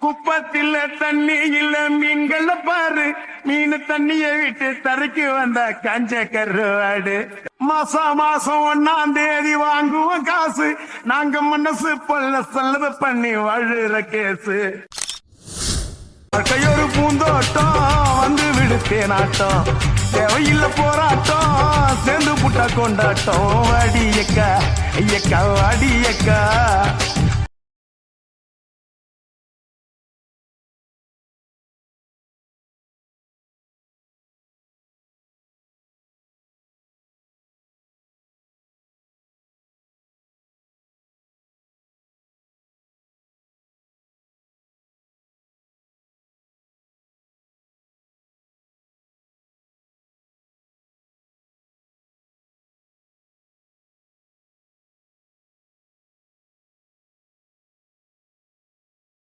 குப்பத்தில் தண்ணி இல்ல மீன்கள பாரு மீன் தண்ணிய விட்டு தரைக்கு வந்த கஞ்ச கருவாடு மாசம் 1 வாங்குவோம் காசு நாங்க மனசு பொல்ல செலவு பண்ணி வாழுற கேசு கையொரு பூந்தோட்டம் வந்து விடுத்தேனாட்டம் தேவையில்ல போராட்டம் சேர்ந்து புட்ட கொண்டாட்டம் வாடியக்கா ஐயக்கா வாடியக்கா